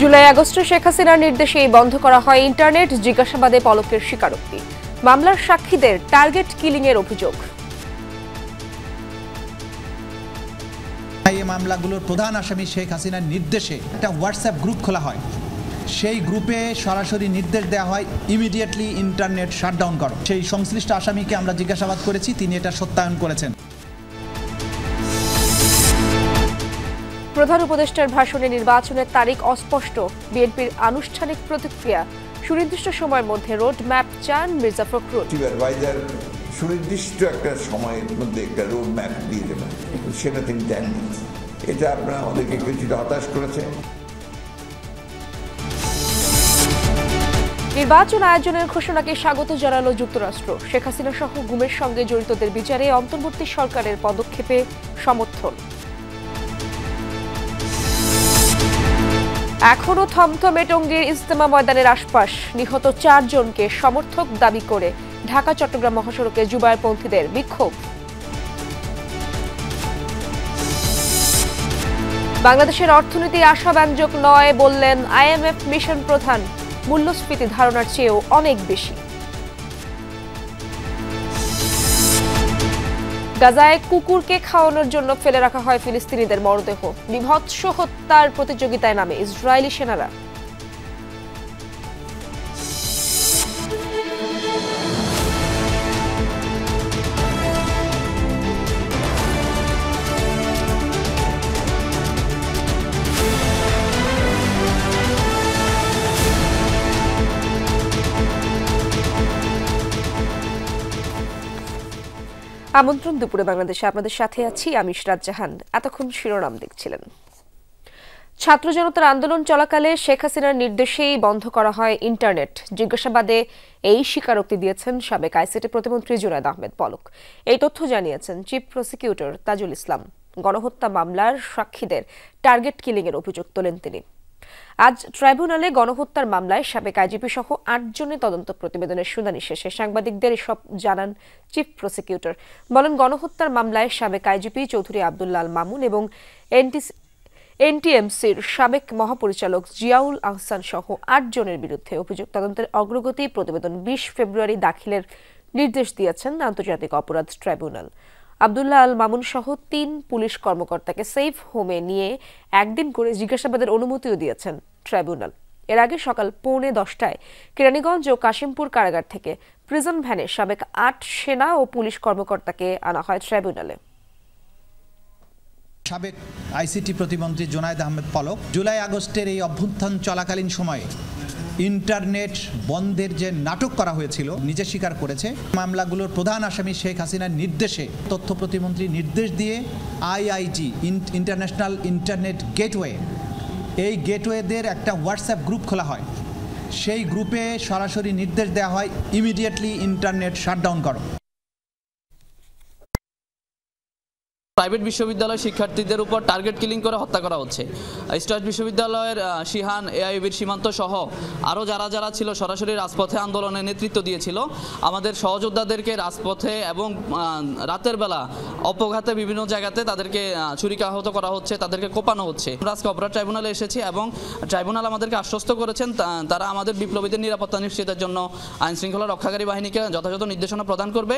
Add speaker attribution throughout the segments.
Speaker 1: জুলাই আগস্টে শেখ হাসিনার নির্দেশেই বন্ধ করা হয় ইন্টারনেট, জিজ্ঞাসাবাদে পলকের স্বীকারোক্তি। মামলার সাক্ষীদের টার্গেট কিলিং এর অভিযোগ।
Speaker 2: এই মামলাগুলোর প্রধান আসামি শেখ হাসিনার নির্দেশে একটা হোয়াটসঅ্যাপ গ্রুপ খোলা হয়। সেই গ্রুপে সরাসরি নির্দেশ দেওয়া হয় ইমিডিয়েটলি ইন্টারনেট শাটডাউন করো। সেই সংশ্লিষ্ট আসামিকে আমরা জিজ্ঞাসাবাদ করেছি, তিনি এটা সত্যায়ন করেছেন।
Speaker 1: প্রধান উপদেষ্টার ভাষণে নির্বাচনের তারিখ অস্পষ্ট, বিএনপির আনুষ্ঠানিক প্রতিক্রিয়া। সুনির্দিষ্ট সময়ের মধ্যে রোড ম্যাপ চান মির্জা ফখরুল।
Speaker 3: সুনির্দিষ্ট একটা সময়ের মধ্যে একটা রোড ম্যাপ দিয়ে দেবেন, সেটা তিনি দেননি। এটা আপনারা আমাদেরকে কিছুটা হতাশ করেছে।
Speaker 1: নির্বাচন আয়োজনের ঘোষণাকে স্বাগত জানালো যুক্তরাষ্ট্র। শেখ হাসিনা সহ গুমের সঙ্গে জড়িতদের বিচারে অন্তর্বর্তী সরকারের পদক্ষেপে সমর্থন। এখনো থমথমে টঙ্গীর ইজতেমা ময়দানের আশপাশ। নিহত 4 জনকে সমর্থক দাবি করে ঢাকা চট্টগ্রাম মহাসড়কে জুবায়েরপন্থীদের বিক্ষোভ। বাংলাদেশের অর্থনীতি আশাব্যঞ্জক নয় বললেন IMF মিশন প্রধান। মূল্যস্ফীতি ধারণার চেয়েও অনেক বেশি। গাজায় কুকুরকে খাওয়ানোর জন্য ফেলে রাখা হয় ফিলিস্তিনিদের মরদেহ। বিভৎস হত্যার প্রতিযোগিতায় নামে ইসরায়েলি সেনারা। আমন্ত্রণ দুপুরে বাংলাদেশে, আপনাদের সাথে আছি আমি ইশরাত জাহান। এতক্ষণ শিরোনাম দেখছিলেন। ছাত্র জনতার আন্দোলন চলাকালে শেখ হাসিনার নির্দেশেই বন্ধ করা হয় ইন্টারনেট। জিজ্ঞাসাবাদে এই স্বীকারোক্তি দিয়েছেন সাবেক আইসিটি প্রতিমন্ত্রী জুনায়েদ আহমেদ পলক। এই তথ্য জানিয়েছেন চিফ প্রসিকিউটর তাজুল ইসলাম। গণহত্যা মামলার সাক্ষীদের টার্গেট কিলিং এর অভিযোগ তোলেন তিনি। আজ ট্রাইব্যুনালে গণহত্যার মামলায় সাবেক আইজিপি সহ 8 জনের তদন্ত প্রতিবেদনের শুনানি শেষে সাংবাদিকদের এসব জানান চিফ প্রসিকিউটর। বলেন, গণহত্যার মামলায় সাবেক আইজিপি চৌধুরী আব্দুল্লাহ আল মামুন এবং এনটিএমসির সাবেক মহাপরিচালক জিয়াউল আহসান সহ 8 জনের বিরুদ্ধে অভিযোগ তদন্তের অগ্রগতি প্রতিবেদন 20 ফেব্রুয়ারি দাখিলের নির্দেশ দিয়েছেন আন্তর্জাতিক অপরাধ ট্রাইব্যুনাল। আব্দুল্লাহ আল মামুন সহ 3 পুলিশ কর্মকর্তাকে সেফ হোমে নিয়ে একদিন করে জিজ্ঞাসাবাদের অনুমতিও দিয়েছেন ট্রাইব্যুনাল। এর আগে সকাল 9:45টায় কেরানীগঞ্জ ও কাশিমপুর কারাগার থেকে প্রিজন ভ্যানে সাবেক 8 সেনা ও পুলিশ কর্মকর্তাকে আনা হয় ট্রাইব্যুনালে।
Speaker 2: সাবেক আইসিটি প্রতিমন্ত্রী জুনায়েদ আহমেদ পলক জুলাই আগস্টের এই অভ্যুত্থান চলাকালীন সময়ে ইন্টারনেট বন্ধের যে নাটক করা হয়েছিল নিজে স্বীকার করেছে। মামলাগুলোর প্রধান আসামি শেখ হাসিনার নির্দেশে তথ্য প্রতিমন্ত্রী নির্দেশ দিয়ে IIG ইন্টারন্যাশনাল ইন্টারনেট গেটওয়ে, এই গেটওয়েদের একটা হোয়াটসঅ্যাপ গ্রুপ খোলা হয়। সেই গ্রুপে সরাসরি নির্দেশ দেওয়া হয় ইমিডিয়েটলি ইন্টারনেট শাটডাউন করো।
Speaker 4: প্রাইভেট বিশ্ববিদ্যালয়ের শিক্ষার্থীদের উপর টার্গেট কিলিং করে হত্যা করা হচ্ছে। স্ট্রাইট বিশ্ববিদ্যালয়ের শিহান, AIBর সীমান্ত সহ আরও যারা ছিল সরাসরি রাজপথে আন্দোলনের নেতৃত্ব দিয়েছিল, আমাদের সহযোদ্ধাদেরকে রাজপথে এবং রাতের বেলা অপঘাতে বিভিন্ন জায়গাতে তাদেরকে ছুরিকাহত করা হচ্ছে, তাদেরকে কোপানো হচ্ছে। আমরা আজকে অপরাধ ট্রাইব্যুনালে এসেছি এবং ট্রাইব্যুনাল আমাদেরকে আশ্বস্ত করেছেন তারা আমাদের বিপ্লবীদের নিরাপত্তা নিশ্চিতের জন্য আইনশৃঙ্খলা রক্ষাকারী বাহিনীকে যথাযথ নির্দেশনা প্রদান করবে।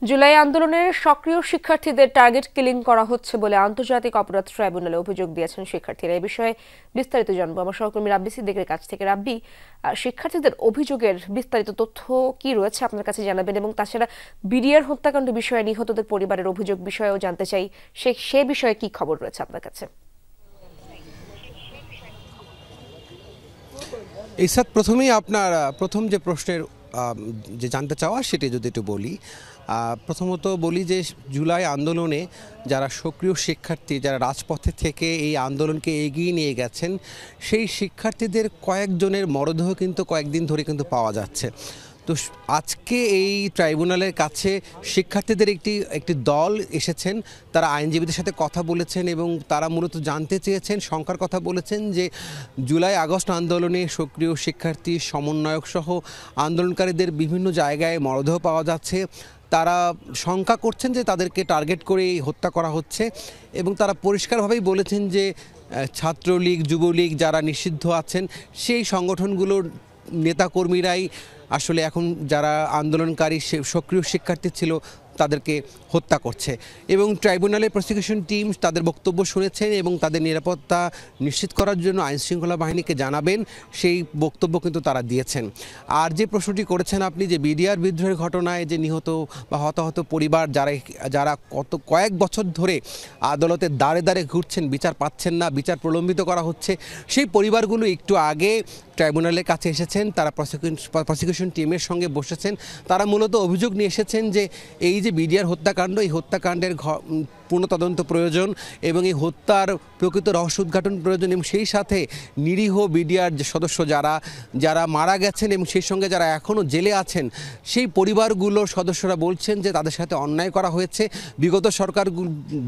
Speaker 1: জুলাই আন্দোলনের সক্রিয় শিক্ষার্থীদের টার্গেট কিলিং করা হচ্ছে বলে আন্তর্জাতিক অপরাধ ট্রাইব্যুনালে অভিযোগ দিয়েছেন শিক্ষার্থীরা। এই বিষয়ে বিস্তারিত জানবো আমার সহকর্মী রাব্বি সিদ্দিকের কাছ থেকে। রাব্বি, শিক্ষার্থীদের অভিযোগের বিস্তারিত তথ্য কি রয়েছে আপনার কাছে জানাবেন, এবং তাছাড়া বিডিআর হত্যাকাণ্ড বিষয়ে নিহতদের পরিবারের অভিযোগ বিষয়েও জানতে চাই, সে বিষয়ে কি খবর রয়েছে আপনার কাছে?
Speaker 5: ইসাত, প্রথমেই আপনার প্রথম যে প্রশ্নের যে জানতে চাওয়া সেটি যদি একটু বলি। প্রথমত বলি যে জুলাই আন্দোলনে যারা সক্রিয় শিক্ষার্থী, যারা রাজপথে থেকে এই আন্দোলনকে এগিয়ে নিয়ে গেছেন, সেই শিক্ষার্থীদের কয়েকজনের মরদেহ কিন্তু কয়েকদিন ধরে কিন্তু পাওয়া যাচ্ছে। তো আজকে এই ট্রাইব্যুনালের কাছে শিক্ষার্থীদের একটি দল এসেছেন, তারা আইনজীবীদের সাথে কথা বলেছেন এবং তারা মূলত জানতে চেয়েছেন, সংখ্যার কথা বলেছেন যে জুলাই আগস্ট আন্দোলনে সক্রিয় শিক্ষার্থী, সমন্বয়ক সহ আন্দোলনকারীদের বিভিন্ন জায়গায় মরদেহ পাওয়া যাচ্ছে। তারা শঙ্কা করছেন যে তাদেরকে টার্গেট করে হত্যা করা হচ্ছে এবং তারা পরিষ্কারভাবেই বলেছেন যে ছাত্রলীগ যুবলীগ যারা নিষিদ্ধ আছেন সেই সংগঠনগুলোর নেতাকর্মীরাই আসলে এখন যারা আন্দোলনকারী সক্রিয় শিক্ষার্থী ছিল তাদেরকে হত্যা করছে এবং ট্রাইব্যুনালের প্রসিকিউশন টিম তাদের বক্তব্য শুনেছেন এবং তাদের নিরাপত্তা নিশ্চিত করার জন্য আইনশৃঙ্খলা বাহিনীকে জানাবেন সেই বক্তব্য কিন্তু তারা দিয়েছেন। আর যে প্রশ্নটি করেছেন আপনি যে বিডিআর বিদ্রোহের ঘটনায় যে নিহত বা হতাহত পরিবার যারা কয়েক বছর ধরে আদালতের দ্বারে দ্বারে ঘুরছেন, বিচার পাচ্ছেন না, বিচার প্রলম্বিত করা হচ্ছে, সেই পরিবারগুলো একটু আগে ট্রাইব্যুনালের কাছে এসেছেন, তারা প্রসিকিউশন টিমের সঙ্গে বসেছেন। তারা মূলত অভিযোগ নিয়ে এসেছেন যে এই যে বিডিআর হত্যাকাণ্ড, এই হত্যাকাণ্ডের পূর্ণ তদন্ত প্রয়োজন এবং এই হত্যার প্রকৃত রহস্য উদ্ঘাটন প্রয়োজন এবং সেই সাথে নিরীহ বিডিআর যে সদস্য যারা মারা গেছেন এবং সেই সঙ্গে যারা এখনও জেলে আছেন সেই পরিবারগুলোর সদস্যরা বলছেন যে তাদের সাথে অন্যায় করা হয়েছে, বিগত সরকার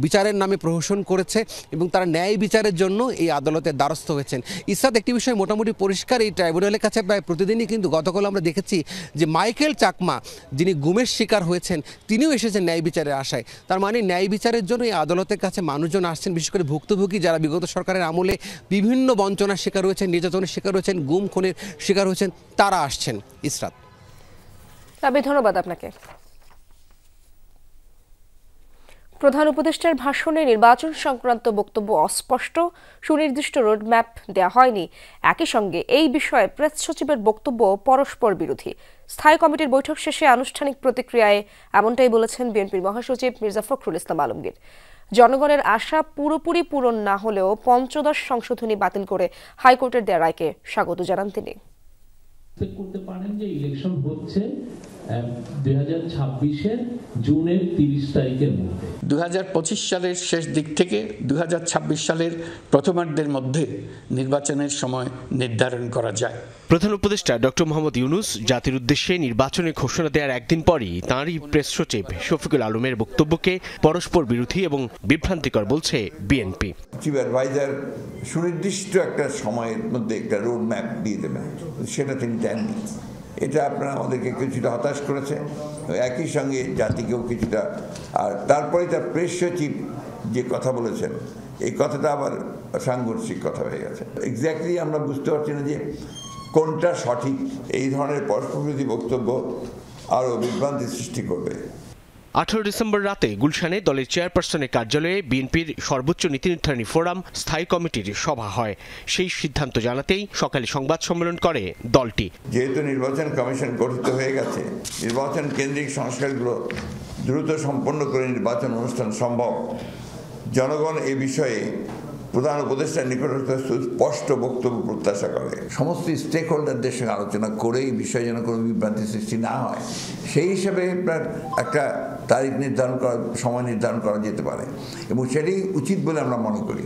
Speaker 5: বিচারের নামে প্রহসন করেছে এবং তারা ন্যায় বিচারের জন্য এই আদালতের দ্বারস্থ হয়েছেন। ইসরাত, একটি বিষয় মোটামুটি পরিষ্কার, এই ট্রাইব্যুনালের কাছে প্রায় প্রতিদিনই কিন্তু গতকাল আমরা দেখেছি যে মাইকেল চাকমা যিনি গুমের শিকার হয়েছেন তিনিও এসেছেন ন্যায় বিচারের আশায়। তার মানে ন্যায় বিচারের জন্য এই আদালতের কাছে মানুষজন আসছেন, বিশেষ করে ভুক্তভোগী যারা বিগত সরকারের আমলে বিভিন্ন বঞ্চনার শিকার হয়েছেন, নির্যাতনের শিকার হয়েছেন, গুম খুনের শিকার হয়েছেন, তারা আসছেন। ইসরাত,
Speaker 1: ধন্যবাদ আপনাকে। প্রধান উপদেষ্টার ভাষণে নির্বাচন সংক্রান্ত বক্তব্য অস্পষ্ট, সুনির্দিষ্ট রোডম্যাপ দেওয়া হয়নি। একই সঙ্গে এই বিষয়ে প্রেস সচিবের বক্তব্য পরস্পর বিরোধী। স্থায়ী কমিটির বৈঠক শেষে আনুষ্ঠানিক প্রতিক্রিয়ায় এমনটাই বলেছেন বিএনপির মহাসচিব মির্জা ফখরুল ইসলাম আলমগীর। জনগণের আশা পুরোপুরি পূরণ না হলেও পঞ্চদশ সংশোধনী বাতিল করে হাইকোর্টের দেয়া রায়কে স্বাগত জানান তিনি।
Speaker 6: করতে পারেন যে ইলেকশন হচ্ছে 2026-এর জুনের 30 তারিখের মধ্যে,
Speaker 7: 2025 সালের শেষ দিক থেকে 2026 সালের প্রথমার্ধের মধ্যে নির্বাচনের সময় নির্ধারণ করা যায়।
Speaker 8: প্রধান উপদেষ্টা ডক্টর মোহাম্মদ ইউনূস জাতির উদ্দেশ্যে নির্বাচনের ঘোষণা দেওয়ার একদিন পরই তাঁরই প্রেস সচিব শফিকুল আলমের বক্তব্যকে পরস্পর বিরোধী এবং বিভ্রান্তিকর বলছে বিএনপি।
Speaker 3: চিফ অ্যাডভাইজার সুনির্দিষ্ট একটা সময়ের মধ্যে একটা রোড ম্যাপ দিয়ে দেবেন, সেটা তিনি দেননি। এটা আপনারা আমাদেরকে কিছুটা হতাশ করেছে, একই সঙ্গে জাতিকেও কিছুটা। আর তারপরে তার প্রেস সচিব যে কথা বলেছেন এই কথাটা আবার সাংঘর্ষিক কথা হয়ে গেছে। এক্স্যাক্টলি আমরা বুঝতে পারছি না যে কোনটা সঠিক। এই ধরনের পরস্পরবিরোধী বক্তব্য আরও বিভ্রান্তি সৃষ্টি করবে।
Speaker 8: 18 ডিসেম্বর রাতে গুলশানে দলের চেয়ারপারসনের কার্যালয়ে বিএনপির সর্বোচ্চ নীতি নির্ধারণী ফোরাম স্থায়ী কমিটির সভা হয়। সেই সিদ্ধান্ত জানাতেই সকালে সংবাদ সম্মেলন করে দলটি।
Speaker 3: যেহেতু নির্বাচন কমিশন গঠিত হয়ে গেছে, নির্বাচন কেন্দ্রিক সংস্কারগুলো দ্রুত সম্পন্ন করে নির্বাচন অনুষ্ঠান সম্ভব। জনগণ এ বিষয়ে প্রধান উপদেষ্টার নিকটস্থ স্পষ্ট বক্তব্য প্রত্যাশা করে। সমস্ত স্টেক হোল্ডারদের সঙ্গে আলোচনা করে এই বিষয়ে যেন কোনো বিভ্রান্তি সৃষ্টি না হয়, সেই হিসাবে একটা তারিখ নির্ধারণ করা, সময় নির্ধারণ করা যেতে পারে এবং সেটাই উচিত বলে আমরা মনে করি।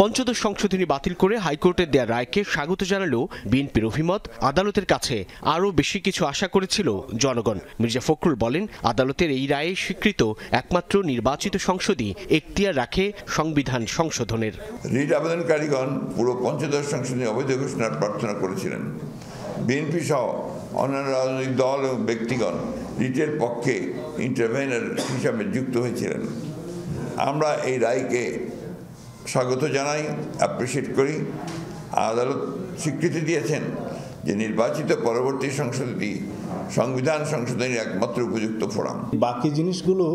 Speaker 8: পঞ্চদশ সংশোধনী বাতিল করে হাইকোর্টের দেয়া রায়কে স্বাগত জানালেও বিএনপির অভিমত, আদালতের কাছে আরও বেশি কিছু আশা করেছিল জনগণ। মির্জা ফখরুল বলেন, আদালতের এই রায়ে স্বীকৃত একমাত্র নির্বাচিত সংসদই এখতিয়ার রাখে সংবিধান সংশোধনের।
Speaker 3: রিট আবেদনকারীগণ পুরো পঞ্চদশ সংশোধনী অবৈধ ঘোষণার প্রার্থনা করেছিলেন। বিএনপি সহ অন্যান্য রাজনৈতিক দল এবং ব্যক্তিগণ রিটের পক্ষে ইন্টারভেনার হিসাবে যুক্ত হয়েছিলেন। আমরা এই রায়কে স্বাগত জানাই, অ্যাপ্রিসিয়েট করি। আদালত স্বীকৃতি দিয়েছেন যে নির্বাচিত পরবর্তী সংসদটি সংবিধান সংশোধনের একমাত্র উপযুক্ত ফোরাম।
Speaker 9: বাকি জিনিসগুলো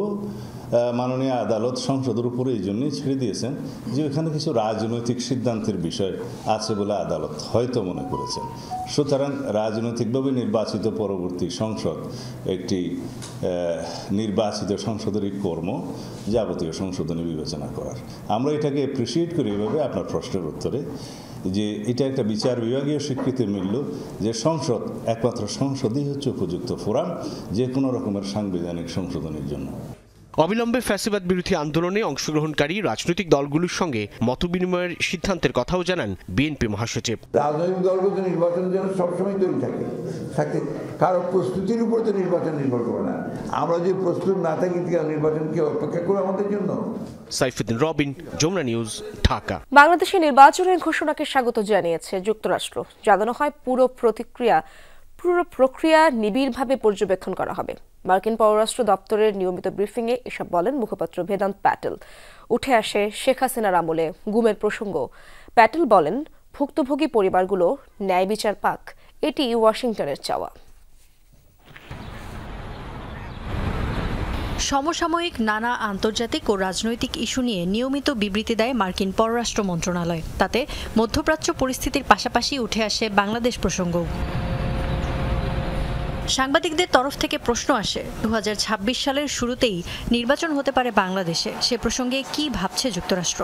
Speaker 9: মাননীয় আদালত সংসদের উপরে এই জন্যই ছেড়ে দিয়েছেন যে ওখানে কিছু রাজনৈতিক সিদ্ধান্তের বিষয় আছে বলে আদালত হয়তো মনে করেছেন। সুতরাং রাজনৈতিকভাবে নির্বাচিত পরবর্তী সংসদ একটি নির্বাচিত সংসদেরই কর্ম যাবতীয় সংশোধনী বিবেচনা করার। আমরা এটাকে অ্যাপ্রিসিয়েট করি এভাবে আপনার প্রশ্নের উত্তরে যে এটা একটা বিচার বিভাগীয় স্বীকৃতির মূল্য যে সংসদ, একমাত্র সংসদই হচ্ছে উপযুক্ত ফোরাম যে কোনো রকমের সাংবিধানিক সংশোধনের জন্য।
Speaker 8: অবিলম্বে ফ্যাসিবাদ বিরোধী আন্দোলনে অংশগ্রহণকারী রাজনৈতিক দলগুলোর সঙ্গে মতবিনিময়ের সিদ্ধান্তের কথাও জানান বিএনপি মহাসচিব।
Speaker 3: রাজনৈতিক দলগুলো নির্বাচনের জন্য সবসময় তৈরি থাকে, কারো প্রস্তুতির উপর তো নির্বাচন নির্ভর করে না। আমরা যদি প্রস্তুত না থাকি নির্বাচন কি অপেক্ষা করে আমাদের জন্য?
Speaker 8: সাইফুদ্দিন রবিন, যমুনা নিউজ, ঢাকা।
Speaker 1: বাংলাদেশের নির্বাচনের ঘোষণাকে স্বাগত জানিয়েছে যুক্তরাষ্ট্র। জানানো হয় পুরো প্রতিক্রিয়া পুরো প্রক্রিয়া নিবিড়ভাবে পর্যবেক্ষণ করা হবে। মার্কিন পররাষ্ট্র দপ্তরের নিয়মিত ব্রিফিংয়ে এসব বলেন মুখপাত্র ভেদান্ত প্যাটেল। উঠে আসে শেখ হাসিনার আমলে গুমের প্রসঙ্গ। প্যাটেল বলেন, ভুক্তভোগী পরিবারগুলো ন্যায় বিচার পাক, এটি ওয়াশিংটনের চাওয়া।
Speaker 10: সমসাময়িক নানা আন্তর্জাতিক ও রাজনৈতিক ইস্যু নিয়ে নিয়মিত বিবৃতি দেয় মার্কিন পররাষ্ট্র মন্ত্রণালয়। তাতে মধ্যপ্রাচ্য পরিস্থিতির পাশাপাশি উঠে আসে বাংলাদেশ প্রসঙ্গ। সাংবাদিকদের তরফ থেকে প্রশ্ন আসে, 2026 সালের শুরুতেই নির্বাচন হতে পারে বাংলাদেশে, সে প্রসঙ্গে কি ভাবছে যুক্তরাষ্ট্র?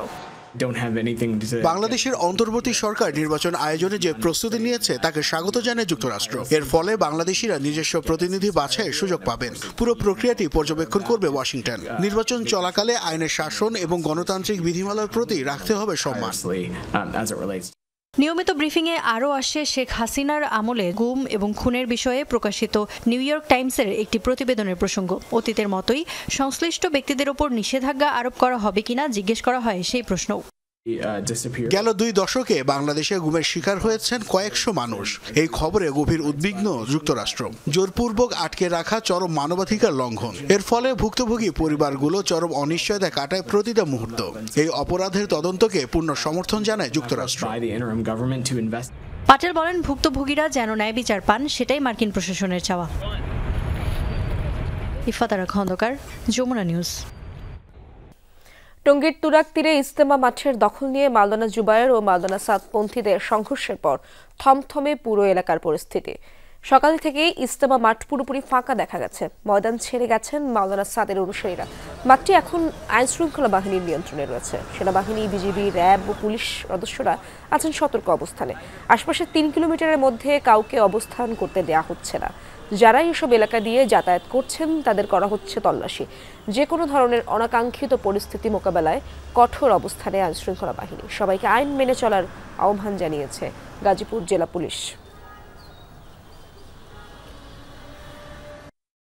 Speaker 11: বাংলাদেশের অন্তর্বর্তী সরকার নির্বাচন আয়োজনে যে প্রস্তুতি নিয়েছে তাকে স্বাগত জানায় যুক্তরাষ্ট্র। এর ফলে বাংলাদেশিরা নিজস্ব প্রতিনিধি বাছাইয়ের সুযোগ পাবেন। পুরো প্রক্রিয়াটি পর্যবেক্ষণ করবে ওয়াশিংটন। নির্বাচন চলাকালে আইনের শাসন এবং গণতান্ত্রিক বিধিমালার প্রতি রাখতে হবে সম্মান।
Speaker 10: নিয়মিত ব্রিফিংয়ে আরও আসে শেখ হাসিনার আমলে গুম এবং খুনের বিষয়ে প্রকাশিত নিউ ইয়র্ক টাইমসের একটি প্রতিবেদনের প্রসঙ্গ। অতীতের মতোই সংশ্লিষ্ট ব্যক্তিদের ওপর নিষেধাজ্ঞা আরোপ করা হবে কিনা জিজ্ঞেস করা হয় সেই প্রশ্ন।
Speaker 11: গেল 2 দশকে বাংলাদেশে গুমের শিকার হয়েছেন কয়েকশো মানুষ। এই খবরে গভীর উদ্বিগ্ন যুক্তরাষ্ট্র। জোরপূর্বক আটকে রাখা চরম মানবাধিকার লঙ্ঘন। এর ফলে ভুক্তভোগী পরিবারগুলো চরম অনিশ্চয়তায় কাটায় প্রতিটা মুহূর্ত। এই অপরাধের তদন্তকে পূর্ণ সমর্থন জানায় যুক্তরাষ্ট্র।
Speaker 10: পাটেল বলেন, ভুক্তভোগীরা যেন ন্যায় বিচার পান, সেটাই মার্কিন প্রশাসনের চাওয়া। ইফাতারা খন্দকার, যমুনা নিউজ।
Speaker 1: টঙ্গীর তুরাগ তীরে ইজতেমা মাঠের দখল নিয়ে মাওলানা জুবায়ের ও মাওলানা সাদপন্থীদের সংঘর্ষের পর থমথমে পুরো এলাকার পরিস্থিতি। সকাল থেকে ইজতেমা মাঠ পুরোপুরি ফাঁকা দেখা গেছে। ময়দান ছেড়ে গেছেন মাওলানা সাদের অনুসারীরা। মাঠটি এখন আইন শৃঙ্খলা বাহিনীর নিয়ন্ত্রণে রয়েছে। সেনাবাহিনী, বিজিবি, র্যাব ও পুলিশ সদস্যরা আছেন সতর্ক অবস্থানে। আশপাশের 3 কিলোমিটারের মধ্যে কাউকে অবস্থান করতে দেয়া হচ্ছে না। যারা এসব এলাকা দিয়ে যাতায়াত করছেন তাদের করা হচ্ছে তল্লাশি। যে কোনো ধরনের অনাকাঙ্ক্ষিত পরিস্থিতি মোকাবেলায় কঠোর অবস্থানে আইন শৃঙ্খলা বাহিনী। সবাইকে আইন মেনে চলার আহ্বান জানিয়েছে গাজীপুর জেলা পুলিশ।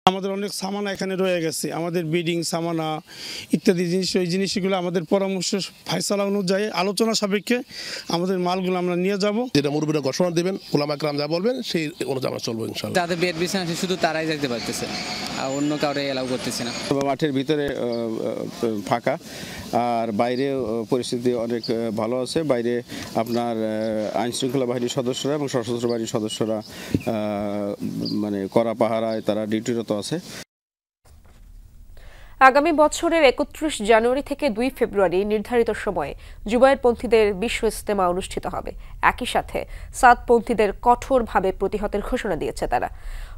Speaker 12: আমাদের অনেক সামানা এখানে রয়ে গেছে, আমাদের বিডিং সামানা ইত্যাদি জিনিস, ওই জিনিসগুলো আমাদের পরামর্শ ফায়সালা অনুযায়ী আলোচনা সাপেক্ষে আমাদের মালগুলো আমরা নিয়ে যাব।
Speaker 13: যেটা মুরব্বীরা ঘোষণা দেবেন, ওলামা একরাম যা বলবেন সেই অনুযায়ী আমরা চলবো ইনশাআল্লাহ।
Speaker 14: যাদের বেড বিছানা আছে শুধু তারাই যেতে পারতেছে, আর অন্য কাউরে এলাও করতেছে না।
Speaker 15: মাঠের ভিতরে ফাঁকা, আর বাইরে পরিস্থিতি অনেক ভালো আছে। বাইরে আপনার আইন শৃঙ্খলা বাহিনীর সদস্যরা এবং সশস্ত্র বাহিনীর সদস্যরা মানে কড়া পাহারায় তারা ডিউটিরত আছে।
Speaker 1: আগামী বছরের 31 জানুয়ারি থেকে 2 ফেব্রুয়ারি নির্ধারিত সময়ে জুবায়েরপন্থীদের বিশ্ব ইজতেমা অনুষ্ঠিত হবে। একই সাথে সাদপন্থীদের কঠোরভাবে প্রতিহতের ঘোষণা দিয়েছে তারা।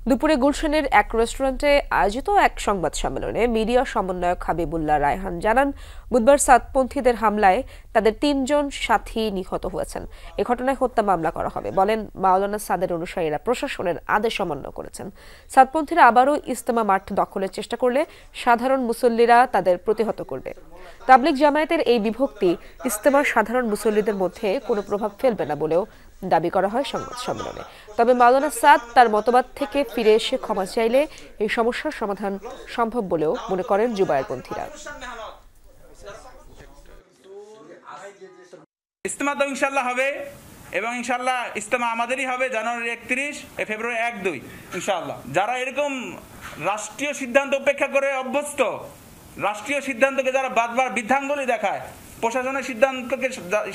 Speaker 1: দুপুরে গুলশানের এক রেস্টুরেন্টে আয়োজিত এক সংবাদ সম্মেলনে মিডিয়া সমন্বয়ক হাবিবুল্লাহ রায়হান জানান, বুধবার সাদপন্থীদের হামলায় তাদের 3 জন সাথী নিহত হয়েছেন। এ ঘটনায় হত্যা মামলা করা হবে। বলেন, মাওলানা সাদের অনুসারীরা প্রশাসনের আদেশ অমান্য করেছেন। সাদপন্থীরা আবারও ইজতেমা মাঠ দখলের চেষ্টা করলে সাধারণ মুসল্লিরা তাদের প্রতিহত করবে। তাবলিগ জামায়াতের এই বিভক্তি ইজতেমার সাধারণ মুসল্লিদের মধ্যে কোনো প্রভাব ফেলবে না বলেও দাবি করা হয় সংবাদ সম্মেলনে। তবে মাওলানা সাদ তার মতবাদ থেকে ফিরে এসে ক্ষমা চাইলে এই সমস্যার সমাধান সম্ভব বলেও মনে করেন জুবায়েরপন্থীরা।
Speaker 16: ইজতেমা তো ইনশাআল্লাহ হবে এবং ইনশাআল্লাহ ইজতেমা আমাদেরই হবে জানুয়ারি 31, ফেব্রুয়ারি 1-2 ইনশাআল্লাহ। যারা এরকম রাষ্ট্রীয় সিদ্ধান্ত উপেক্ষা করে অভ্যস্ত, রাষ্ট্রীয় সিদ্ধান্তকে যারা বারবার বৃদ্ধাঙ্গুলি দেখায়, প্রশাসনের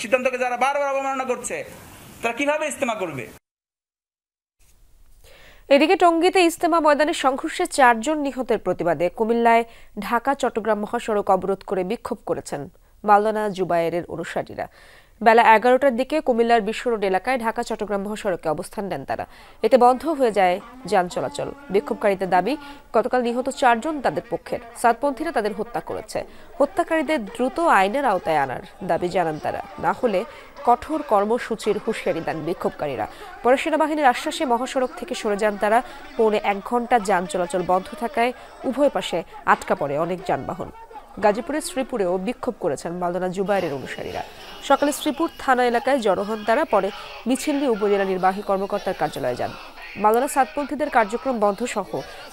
Speaker 16: সিদ্ধান্তকে যারা বারবার অবমাননা করছে, তারা কিভাবে ইজতেমা করবে?
Speaker 1: এদিকে টঙ্গীতে ইজতেমা ময়দানে সংঘর্ষে 4 জন নিহতের প্রতিবাদে কুমিল্লায় ঢাকা-চট্টগ্রাম মহাসড়ক অবরোধ করে বিক্ষোভ করেছেন মাওলানা জুবায়েরের অনুসারীরা। বেলা 11টার দিকে কুমিল্লার বিশ্ব রোড এলাকায় ঢাকা-চট্টগ্রাম মহাসড়কে অবস্থান নেন তারা। এতে বন্ধ হয়ে যায় যান চলাচল। বিক্ষোভকারীদের দাবি, গতকাল নিহত 4 জন তাদের পক্ষের। সাদপন্থীরা তাদের হত্যা করেছে। হত্যাকারীদের দ্রুত আইনের আওতায় আনার দাবি জানান তারা। না হলে কঠোর কর্মসূচির হুঁশিয়ারি দেন বিক্ষোভকারীরা। পরে সেনাবাহিনীর আশ্বাসে মহাসড়ক থেকে সরে যান তারা। পৌনে 1 ঘন্টা যান চলাচল বন্ধ থাকায় উভয় পাশে আটকা পড়ে অনেক যানবাহন। গাজীপুরের শ্রীপুরেও বিক্ষোভ করেছেন মাওলানা জুবায়েরের অনুসারীরা। সকালে শ্রীপুর থানা এলাকায় জড়ো হন তারা। পরে মিছিল নিয়ে উপজেলা নির্বাহী কর্মকর্তার কার্যালয়ে যান। মাওলানা সাদপন্থীদের কার্যক্রম বন্ধ সহ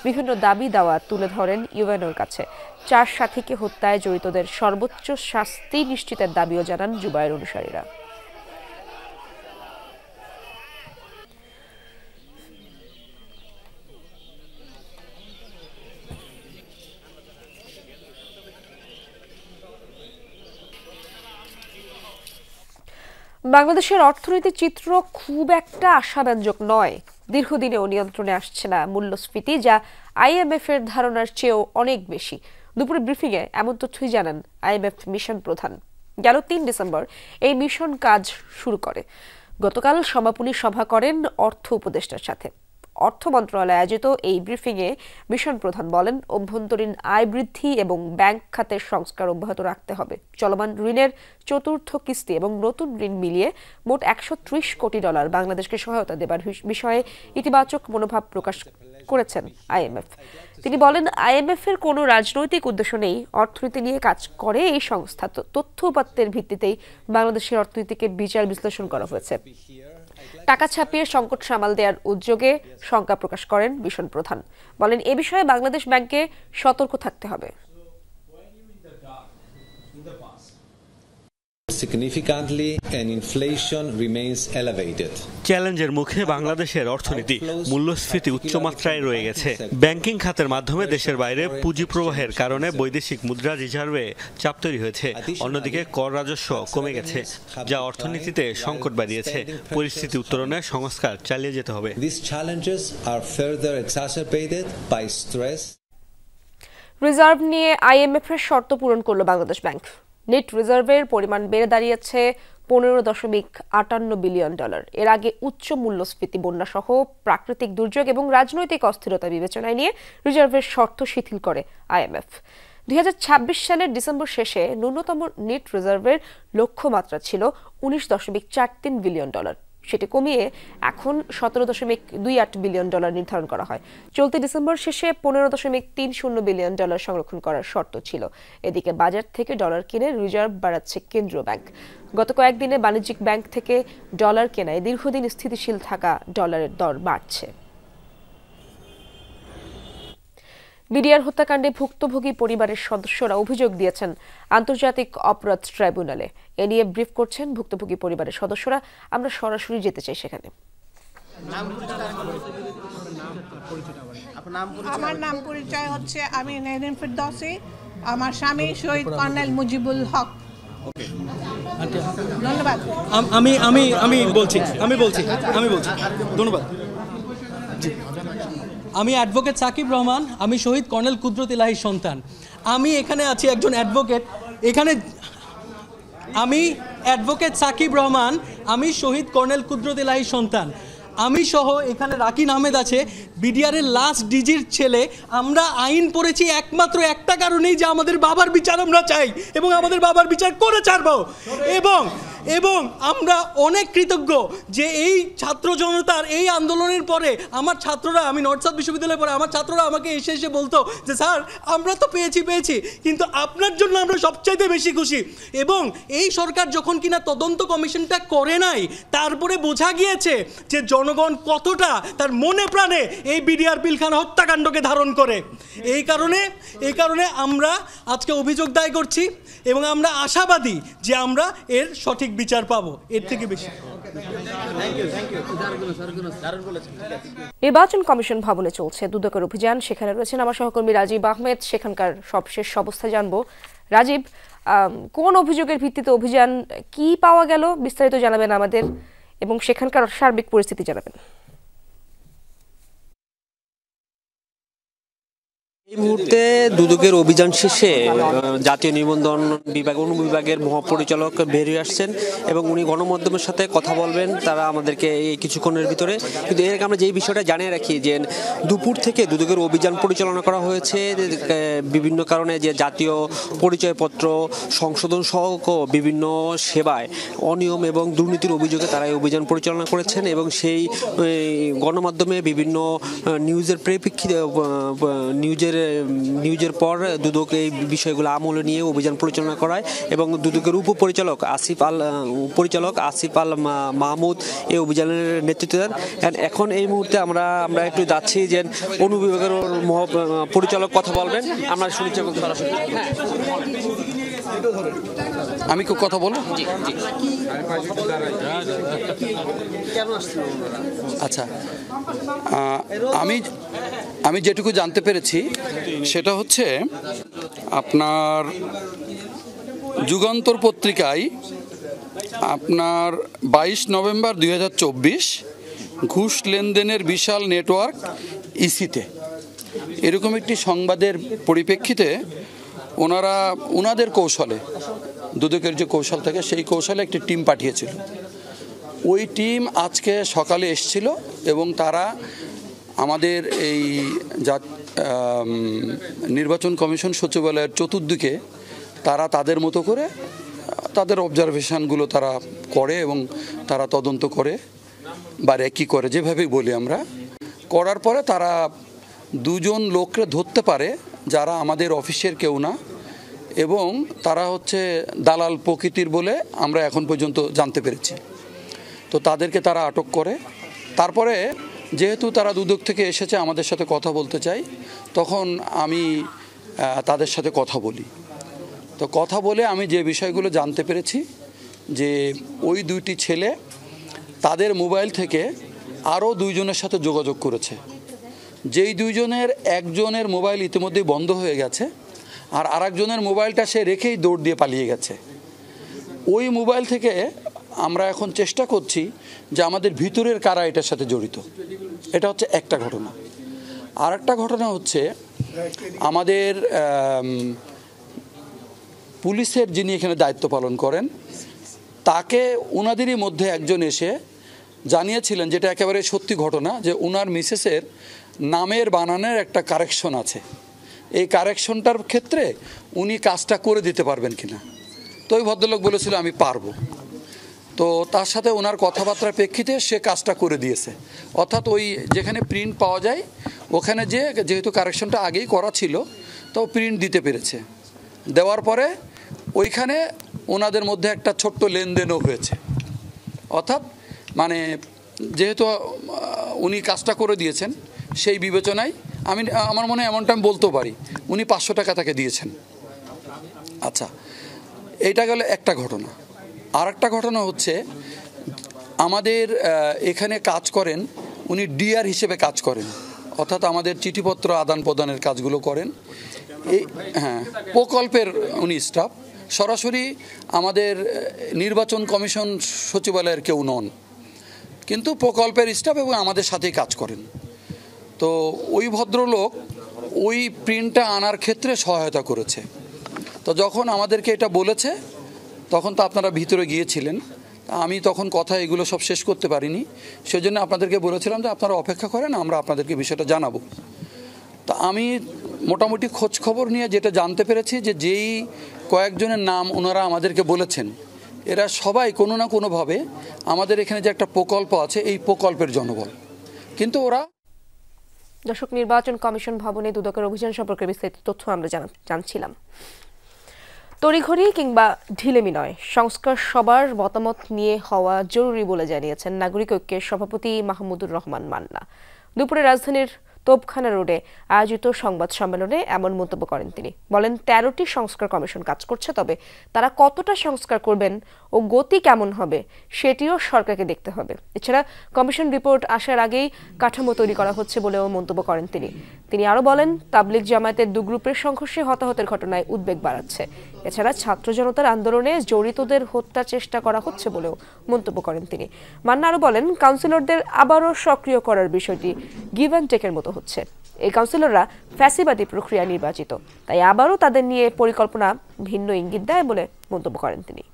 Speaker 1: বিভিন্ন দাবি দাওয়া তুলে ধরেন ইউএনওর কাছে। 4 সাথীকে হত্যায় জড়িতদের সর্বোচ্চ শাস্তি নিশ্চিতের দাবিও জানান জুবায়ের অনুসারীরা। বাংলাদেশের অর্থনৈতিক চিত্র খুব একটা আশাব্যঞ্জক নয়। দীর্ঘদিনেও নিয়ন্ত্রণে আসছে না মূল্যস্ফীতি, যা আইএমএফ এর ধারণার চেয়েও অনেক বেশি। দুপুরে ব্রিফিংয়ে এমন তথ্যই জানান আইএমএফ মিশন প্রধান। গেল ৩ ডিসেম্বর এই মিশন কাজ শুরু করে। গতকাল সমাপনী সভা করেন অর্থ উপদেষ্টার সাথে। অর্থ মন্ত্রণালয়ে আয়োজিত এই ব্রিফিংয়ে মিশন প্রধান বলেন, অভ্যন্তরীণ আয় বৃদ্ধি এবং ব্যাংক খাতের সংস্কার অব্যাহত রাখতে হবে। চলমান ঋণের চতুর্থ কিস্তি এবং নতুন ঋণ মিলিয়ে মোট $130 কোটি বাংলাদেশকে সহায়তা দেবার বিষয়ে ইতিবাচক মনোভাব প্রকাশ করেছেন আইএমএফ। তিনি বলেন, আইএমএফ এর কোনো রাজনৈতিক উদ্দেশ্য নেই, অর্থনীতি নিয়ে কাজ করে এই সংস্থা। তথ্য উপাত্তের ভিত্তিতেই বাংলাদেশের অর্থনীতিকে বিচার বিশ্লেষণ করা হয়েছে। টাকা ছাপিয়ে সংকট সামাল দেওয়ার উদ্যোগে শঙ্কা প্রকাশ করেন মিশন প্রধান। বলেন, এ বিষয়ে বাংলাদেশ ব্যাংককে সতর্ক থাকতে হবে।
Speaker 17: Significantly and inflation remains elevated.
Speaker 18: চ্যালেঞ্জের মুখে বাংলাদেশের অর্থনীতি, মূল্যস্ফীতি উচ্চমাত্রায় রয়ে গেছে। ব্যাংকিং খাতের মাধ্যমে দেশের বাইরে পুঁজি প্রবাহের কারণে বৈদেশিক মুদ্রা রিজার্ভে চাপ তৈরি হয়েছে। অন্যদিকে কর রাজস্ব কমে গেছে, যা অর্থনীতিতে সংকট বাড়িয়েছে। পরিস্থিতি উত্তরণে সংস্কার চালিয়ে যেতে হবে।
Speaker 17: These challenges are further exacerbated by stress.
Speaker 1: Reserve নিয়ে আইএমএফ এর শর্ত পূরণ করল বাংলাদেশ ব্যাংক। নেট রিজার্ভের পরিমাণ বেড়ে দাঁড়িয়েছে $15.58 বিলিয়ন। এর আগে উচ্চ মূল্যস্ফীতি, বন্যা সহ প্রাকৃতিক দুর্যোগ এবং রাজনৈতিক অস্থিরতা বিবেচনায় নিয়ে রিজার্ভের শর্ত শিথিল করে আইএমএফ। 2026 সালের ডিসেম্বর শেষে ন্যূনতম নেট রিজার্ভের লক্ষ্যমাত্রা ছিল $19.43 বিলিয়ন। সেটি কমিয়ে এখন $17.28 বিলিয়ন নির্ধারণ করা হয়। চলতি ডিসেম্বর শেষে $15.30 বিলিয়ন সংরক্ষণ করার শর্ত ছিল। এদিকে বাজার থেকে ডলার কিনে রিজার্ভ বাড়াচ্ছে কেন্দ্রীয় ব্যাংক। গত কয়েকদিনে বাণিজ্যিক ব্যাংক থেকে ডলার কেনায় দীর্ঘদিন স্থিতিশীল থাকা ডলারের দর বাড়ছে। বিডিআর হত্যাকাণ্ডে ভুক্তভোগী পরিবারের সদস্যরা অভিযোগ দিয়েছেন আন্তর্জাতিক অপরাধ ট্রাইব্যুনালে। এ নিয়ে ব্রিফ করছেন ভুক্তভোগী পরিবারের সদস্যরা। আমরা সরাসরি যেতে চাই সেখানে।
Speaker 19: আমার নাম পরিচয় হচ্ছে, আমি নেরিন ফিরদৌসী, আমার স্বামী শহীদ কর্নেল মুজিবুল হক। ধন্যবাদ।
Speaker 20: আমি বলছি ধন্যবাদ। আমি অ্যাডভোকেট সাকিব রহমান, আমি শহীদ কর্নেল কুদরত ইলাহির সন্তান। আমি এখানে আছি একজন অ্যাডভোকেট। আমি অ্যাডভোকেট সাকিব রহমান, আমি শহীদ কর্নেল কুদরত ইলাহির সন্তান। আমি সহ এখানে রাকিন আহমেদ আছে, বিডিআরের লাস্ট ডিজির ছেলে। আমরা আইন পড়েছি একমাত্র একটা কারণেই, যে আমাদের বাবার বিচার আমরা চাই এবং আমাদের বাবার বিচার করে ছাড়বো। এবং আমরা অনেক কৃতজ্ঞ যে এই ছাত্র জনতার এই আন্দোলনের পরে আমার ছাত্ররা, আমি নর্থ সাউথ বিশ্ববিদ্যালয়ে পড়ে, আমার ছাত্ররা আমাকে এসে বলতো যে স্যার আমরা তো পেয়েছি, কিন্তু আপনার জন্য আমরা সবচাইতে বেশি খুশি। এবং এই সরকার যখন কিনা তদন্ত কমিশনটা করে নাই, তারপরে বোঝা গিয়েছে যে জনগণ কতটা তার মনে প্রাণে এই বিডিআর পিলখানা হত্যাকাণ্ডকে ধারণ করে। এই কারণে আমরা আজকে অভিযোগ দায় করছি এবং আমরা আশাবাদী যে আমরা এর সঠিক বিচার পাবো, এর থেকে বেশি।
Speaker 1: নির্বাচন কমিশন ভবনে চলছে দুদকের অভিযান। সেখানে রয়েছেন আমার সহকর্মী রাজীব আহমেদ। সেখানকার সবশেষ অবস্থা জানবো। রাজীব, কোন অভিযোগের ভিত্তিতে অভিযান, কি পাওয়া গেল, বিস্তারিত জানাবেন আমাদের এবং সেখানকার সার্বিক পরিস্থিতি জানাবেন।
Speaker 21: এই মুহূর্তে দুদকের অভিযান শেষে জাতীয় নিবন্ধন বিভাগ অনুবিভাগের মহাপরিচালক বেরিয়ে আসছেন এবং উনি গণমাধ্যমের সাথে কথা বলবেন। তারা আমাদেরকে এই কিছুক্ষণের ভিতরে, কিন্তু এর আগে আমরা যেই বিষয়টা জানিয়ে রাখি যে দুপুর থেকে দুদকের অভিযান পরিচালনা করা হয়েছে বিভিন্ন কারণে, যে জাতীয় পরিচয়পত্র সংশোধন সহ বিভিন্ন সেবায় অনিয়ম এবং দুর্নীতির অভিযোগে তারা এই অভিযান পরিচালনা করেছেন এবং সেই গণমাধ্যমে বিভিন্ন নিউজের পরিপ্রেক্ষিতে নিউজের পর দুদক এই বিষয়গুলো আমলে নিয়ে অভিযান পরিচালনা করায় এবং দুদকের উপপরিচালক আসিফ আল মাহমুদ এই অভিযানের নেতৃত্ব দেন। এখন এই মুহূর্তে আমরা একটু যাচ্ছি যে অনুবিভাগের পরিচালক কথা বলবেন, আমরা শুনছি এবং সরাসরি।
Speaker 22: আমি কি কথা বলবো? আচ্ছা, আমি যেটুকু জানতে পেরেছি সেটা হচ্ছে আপনার যুগান্তর পত্রিকায় আপনার 22 নভেম্বর 2024 ঘুষ লেনদেনের বিশাল নেটওয়ার্ক ইসিতে এরকম একটি সংবাদের পরিপ্রেক্ষিতে ওনাদের কৌশলে দুদকের যে কৌশল থাকে সেই কৌশলে একটি টিম পাঠিয়েছিল। ওই টিম আজকে সকালে এসেছিল এবং তারা আমাদের এই নির্বাচন কমিশন সচিবালয়ের চতুর্দিকে তারা তাদের মতো করে তাদের অবজারভেশনগুলো তারা করে এবং তারা তদন্ত করে বা রেকি করে, যেভাবেই বলি আমরা। করার পরে তারা দুজন লোককে ধরতে পারে যারা আমাদের অফিসের কেউ না এবং তারা হচ্ছে দালাল প্রকৃতির বলে আমরা এখন পর্যন্ত জানতে পেরেছি। তো তাদেরকে তারা আটক করে। তারপরে যেহেতু তারা দুদক থেকে এসেছে আমাদের সাথে কথা বলতে চাই, তখন আমি তাদের সাথে কথা বলি। তো কথা বলে আমি যে বিষয়গুলো জানতে পেরেছি যে ওই দুইটি ছেলে তাদের মোবাইল থেকে আরও দুইজনের সাথে যোগাযোগ করেছে। যেই দুইজনের একজনের মোবাইল ইতিমধ্যেই বন্ধ হয়ে গেছে আর আরেকজনের মোবাইলটা সে রেখেই দৌড় দিয়ে পালিয়ে গেছে। ওই মোবাইল থেকে আমরা এখন চেষ্টা করছি যে আমাদের ভিতরের কারা এটার সাথে জড়িত। এটা হচ্ছে একটা ঘটনা। আর একটা ঘটনা হচ্ছে আমাদের পুলিশের যিনি এখানে দায়িত্ব পালন করেন তাকে ওনাদেরই মধ্যে একজন এসে জানিয়েছিলেন, যেটা একেবারে সত্যি ঘটনা, যে ওনার মিসেসের নামের বানানের একটা কারেকশন আছে, এই কারেকশনটার ক্ষেত্রে উনি কাজটা করে দিতে পারবেন কিনা। তো ওই ভদ্রলোক বলেছিল আমি পারবো। তো তার সাথে ওনার কথাবার্তার প্রেক্ষিতে সে কাজটা করে দিয়েছে। অর্থাৎ ওই যেখানে প্রিন্ট পাওয়া যায় ওখানে যেহেতু কারেকশনটা আগেই করা ছিল তো প্রিন্ট দিতে পেরেছে। দেওয়ার পরে ওইখানে ওনাদের মধ্যে একটা ছোট্ট লেনদেনও হয়েছে। অর্থাৎ মানে যেহেতু উনি কাজটা করে দিয়েছেন সেই বিবেচনায় আমার মনে হয় এমনটা আমি বলতেও পারি উনি 500 টাকা তাকে দিয়েছেন। আচ্ছা, এইটা গেল একটা ঘটনা। আর একটা ঘটনা হচ্ছে আমাদের এখানে কাজ করেন উনি ডিআর হিসেবে কাজ করেন, অর্থাৎ আমাদের চিঠিপত্র আদান প্রদানের কাজগুলো করেন। এই প্রকল্পের উনি স্টাফ, সরাসরি আমাদের নির্বাচন কমিশন সচিবালয়ের কেউ নন, কিন্তু প্রকল্পের স্টাফ এবং আমাদের সাথেই কাজ করেন। তো ওই ভদ্রলোক ওই প্রিন্টটা আনার ক্ষেত্রে সহায়তা করেছে। তো যখন আমাদেরকে এটা বলেছে তখন তো আপনারা ভিতরে গিয়েছিলেন, আমি তখন কথা এগুলো সব শেষ করতে পারিনি, সেজন্য আপনাদেরকে বলেছিলাম যে আপনারা অপেক্ষা করেন, আমরা আপনাদেরকে বিষয়টা জানাবো। তা আমি মোটামুটি খোঁজ খবর নিয়ে যেটা জানতে পেরেছি যে যেই কয়েকজনের নাম ওনারা আমাদেরকে বলেছেন এরা সবাই কোনো না কোনোভাবে আমাদের এখানে যে একটা প্রকল্প আছে এই প্রকল্পের জনবল। কিন্তু ওরা
Speaker 1: দর্শক, নির্বাচন কমিশন ভবনে দুদকের অভিযান সম্পর্কে বিস্তারিত তথ্য আমরা জানছিলাম। তড়িঘড়ি কিংবা ঢিলেমি নয়, সংস্কার সবার মতামত নিয়ে হওয়া জরুরি বলে জানিয়েছেন নাগরিক ঐক্যের সভাপতি মাহমুদুর রহমান মান্না। দুপুরে রাজধানীর তোপখানা রোডে আয়োজিত সংবাদ সম্মেলনে এমন মন্তব্য করেন তিনি। বলেন 13টি সংস্কার কমিশন কাজ করছে, তবে তারা কতটা সংস্কার করবেন ও গতি কেমন হবে সেটিও সরকারকে দেখতে হবে। এছাড়া কমিশন রিপোর্ট আসার আগেই কাঠামো তৈরি করা হচ্ছে বলেও মন্তব্য করেন তিনি আরো বলেন তাবলিগ জামায়াতের দু গ্রুপের সংঘর্ষে হতাহতের ঘটনায় উদ্বেগ বাড়াচ্ছে। এছাড়া ছাত্র জনতার আন্দোলনে জড়িতদের হত্যার চেষ্টা করা হচ্ছে বলেও মন্তব্য করেন তিনি। মান্না আরো বলেন কাউন্সিলরদের আবারও সক্রিয় করার বিষয়টি গিভ অ্যান্ড টেকের মতো হচ্ছে। এই কাউন্সিলররা ফ্যাসিবাদী প্রক্রিয়া নির্বাচিত, তাই আবারও তাদের নিয়ে পরিকল্পনা ভিন্ন ইঙ্গিত দেয় বলে মন্তব্য করেন তিনি।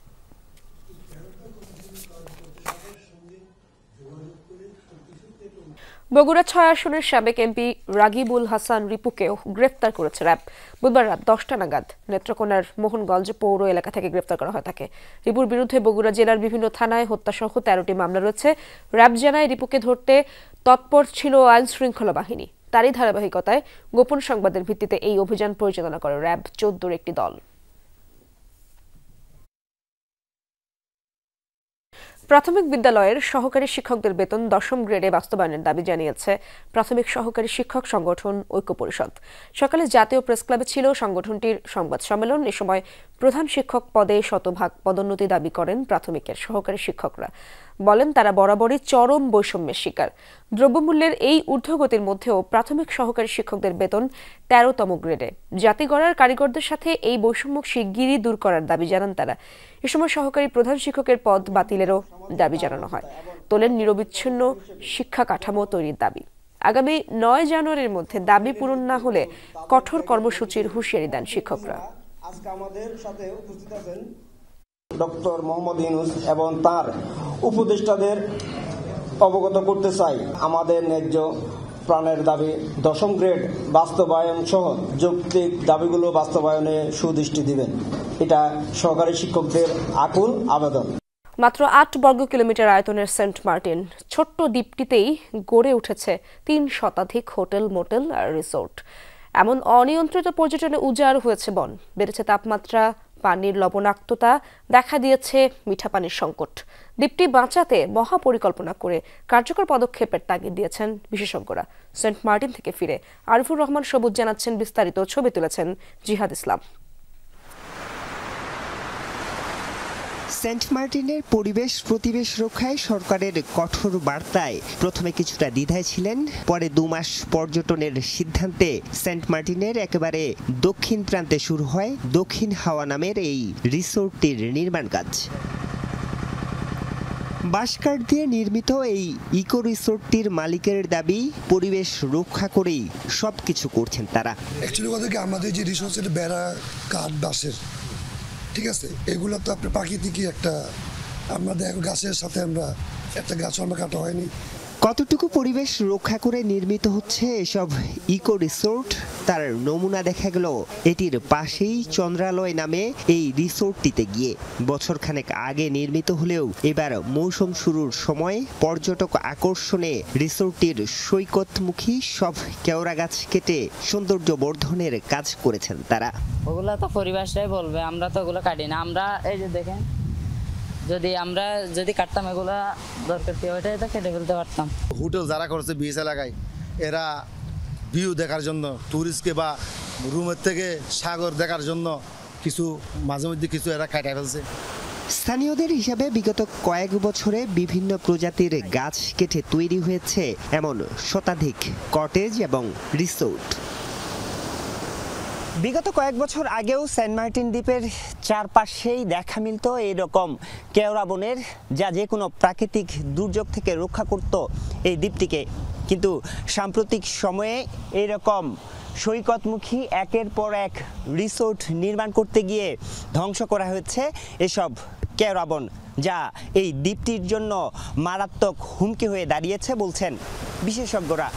Speaker 1: বগুড়া 6 আসনের সাবেক এমপি রাগিবুল হাসান রিপুকেও গ্রেফতার করেছে র্যাব। বুধবার রাত 10টা নাগাদ নেত্রকোনার মোহনগঞ্জ পৌর এলাকা থেকে গ্রেফতার করা হয় তাকে। রিপুর বিরুদ্ধে বগুড়া জেলার বিভিন্ন থানায় হত্যাসহ 13টি মামলা রয়েছে। র্যাব জানায় রিপুকে ধরতে তৎপর ছিল আইন শৃঙ্খলা বাহিনী। তারই ধারাবাহিকতায় গোপন সংবাদের ভিত্তিতে এই অভিযান পরিচালনা করে র্যাব 14-র একটি দল। প্রাথমিক বিদ্যালয়ের সহকারী শিক্ষকদের বেতন 10ম গ্রেডে বাস্তবায়নের দাবি জানিয়েছে প্রাথমিক সহকারী শিক্ষক সংগঠন ঐক্য পরিষদ। সকালে জাতীয় প্রেস ক্লাবে ছিল সংগঠনটির সংবাদ সম্মেলন। এ সময় প্রধান শিক্ষক পদে 100% পদোন্নতি দাবি করেন প্রাথমিকের সহকারী শিক্ষকরা। বলেন তারা বরাবরই চরম বৈষম্যের শিকার। দ্রব্যমূল্যের এই ঊর্ধ্বগতির মধ্যেও প্রাথমিক সহকারী শিক্ষকদের বেতন 13তম গ্রেডে। জাতি গড়ার কারিগরদের সাথে এই বৈষম্য শিগগিরই দূর করার দাবি জানান তারা। এ এ সময় সহকারী প্রধান শিক্ষকের পদ বাতিলেরও দাবি জানানো হয়। তোলেন নিরবিচ্ছিন্ন শিক্ষা কাঠামো তৈরির দাবি। আগামী 9 জানুয়ারির মধ্যে দাবি পূরণ না হলে কঠোর কর্মসূচির হুঁশিয়ারি দেন শিক্ষকরা।
Speaker 2: আজকে আমাদের সাথে উপস্থিত আছেন ডক্টর মোহাম্মদ ইউনূস এবং তার উপদেষ্টাদের অবগত করতে চাই আমাদের ন্যায্য প্রাণের দাবি 10ম গ্রেড বাস্তবায়ন সহ যৌক্তিক দাবিগুলো বাস্তবায়নে সুদৃষ্টি দিবেন, এটা সহকারী শিক্ষকদের আকুল আবেদন।
Speaker 1: মাত্র 8 বর্গ কিলোমিটার আয়তনের সেন্ট মার্টিন ছোট্ট দ্বীপটিতেই গড়ে উঠেছে 3 শতাধিক হোটেল, মোটেল আর রিসোর্ট। এমন অনিয়ন্ত্রিত পর্যটনে উজাড় হয়েছে বন, বেড়েছে তাপমাত্রা, পানির লবণাক্ততা, দেখা দিয়েছে মিঠা পানির সংকট। দ্বীপটি বাঁচাতে মহাপরিকল্পনা করে কার্যকর পদক্ষেপের তাগিদ দিয়েছেন বিশেষজ্ঞরা। সেন্ট মার্টিন থেকে ফিরে আরিফুর রহমান সবুজ জানাচ্ছেন বিস্তারিত। ছবি তুলেছেন জিহাদ ইসলাম।
Speaker 4: সেন্ট মার্টিনের পরিবেশ প্রতিবেশ রক্ষায় সরকারের কঠোর বার্তায় প্রথমে কিছুটা দ্বিধায় ছিলেন, পরে 2 মাস পর্যটনের সিদ্ধান্তে সেন্ট মার্টিনের একেবারে দক্ষিণ প্রান্তে শুরু হয় দক্ষিণ হাওয়া নামের এই রিসোর্টটির নির্মাণ কাজ। বাঁশকাঠ দিয়ে নির্মিত এই ইকো রিসোর্টটির মালিকের দাবি, পরিবেশ রক্ষা করেই সবকিছু করছেন তারা।
Speaker 23: অ্যাকচুয়ালি কথা কি, আমাদের যে রিসোর্টের বেড়া কাঠ বাঁশের, ঠিক আছে, এগুলো তো আপনার প্রাকৃতিকই একটা, আমাদের গাছের সাথে আমরা একটা গাছও আমরা কাটা হয়নি।
Speaker 4: কতটুকু পরিবেশ রক্ষা করে নির্মিত হচ্ছে এসব ইকো রিসোর্ট তার নমুনা দেখা গেল এটির পাশেই চন্দ্রালয় নামে এই রিসোর্টটিতে গিয়ে। বছরখানেক আগে নির্মিত হলেও এবার মৌসুম শুরুর সময় পর্যটক আকর্ষণে রিসোর্টটির সৈকতমুখী সব কেওড়া গাছ কেটে সৌন্দর্য বর্ধনের কাজ করেছেন তারা।
Speaker 24: ওগুলো তো পরিবেশটাই বলবে, আমরা তো ওগুলো কাটি না। আমরা এই যে দেখেন, যদি কাটতাম এগুলা দরকার কি ওইটাই তো কেটে ফেলতে পারতাম।
Speaker 25: হোটেল যারা করছে বিচ এলাকায়, এরা ভিউ দেখার জন্য টুরিস্টকে বা রুমের থেকে সাগর দেখার জন্য কিছু মাঝে মধ্যে কিছু এরা কাটাই ফেলছে।
Speaker 4: স্থানীয়দের হিসাবে বিগত কয়েক বছরে বিভিন্ন প্রজাতির গাছ কেটে তৈরি হয়েছে এমন শতাধিক কটেজ এবং রিসোর্ট। বিগত কয়েক বছর আগেও সেন্ট মার্টিন দ্বীপের চারপাশেই দেখা মিলত এইরকম কেওড়া বনের, যা যে কোনো প্রাকৃতিক দুর্যোগ থেকে রক্ষা করত এই দ্বীপটিকে। কিন্তু সাম্প্রতিক সময়ে এইরকম সৈকতমুখী একের পর এক রিসোর্ট নির্মাণ করতে গিয়ে ধ্বংস করা হয়েছে এসব কেওড়া বন, যা এই দ্বীপটির জন্য মারাত্মক হুমকি হয়ে দাঁড়িয়েছে বলছেন বিশেষজ্ঞরা।